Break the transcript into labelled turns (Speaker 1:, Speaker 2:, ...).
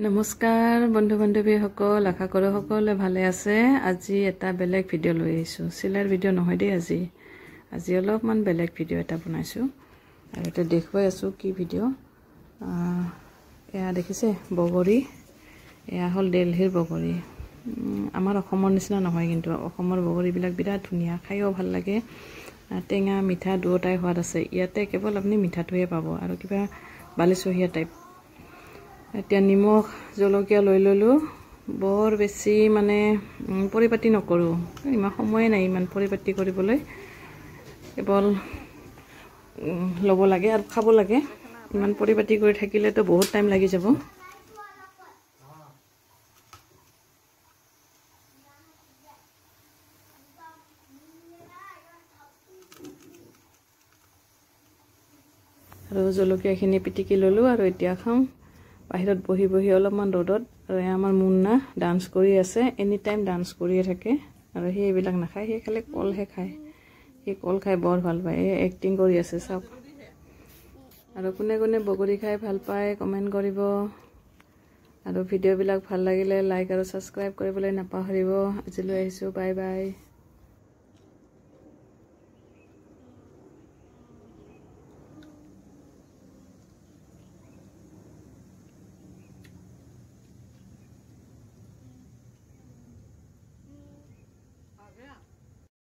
Speaker 1: নমস্কাৰ বন্ধু বান্ধৱী সকল, আশা কৰো সকলোৱে ভালে আছে। আজি এটা বেলেগ ভিডিঅ' লৈ আহিছোঁ। চিলাইৰ ভিডিঅ' নহয় দেই, আজি অলপমান বেলেগ ভিডিঅ' এটা বনাইছোঁ আৰু এটা দেখুৱাই আছোঁ কি ভিডিঅ'। এয়া দেখিছে বগৰী, এয়া হ'ল দিল্লীৰ বগৰী। আমাৰ অসমৰ নিচিনা নহয়, কিন্তু অসমৰ বগৰীবিলাক বিৰাট ধুনীয়া, খায়ো ভাল লাগে, টেঙা মিঠা দুয়োটাই সোৱাদ আছে। ইয়াতে কেৱল আপুনি মিঠাটোহে পাব আৰু কিবা বালিচহীয়া টাইপ। এতিয়া নিমখ জলকীয়া লৈ ল'লোঁ, বৰ বেছি মানে পৰিপাটি নকৰোঁ, ইমান সময়ে নাই ইমান পৰিপাটি কৰিবলৈ, কেৱল ল'ব লাগে আৰু খাব লাগে। ইমান পৰিপাটি কৰি থাকিলেতো বহুত টাইম লাগি যাব। আৰু জলকীয়াখিনি পিটিকি ল'লোঁ আৰু এতিয়া খাওঁ। বাহিৰত বহি বহি অলপমান ৰ'দত। আৰু আমাৰ মুন্না ডান্স কৰি আছে, এনি টাইম ডান্স কৰিয়ে থাকে আৰু সি এইবিলাক নাখায়, সি খালি কলহে খায়। সি কল খাই বৰ ভাল পায়, এই এক্টিং কৰি আছে চাওক। আৰু কোনে কোনে বগৰী খাই ভাল পায় কমেণ্ট কৰিব, আৰু ভিডিঅ'বিলাক ভাল লাগিলে লাইক আৰু ছাবস্ক্ৰাইব কৰিবলৈ নাপাহৰিব। আজিলৈ আহিছোঁ, বাই বাই।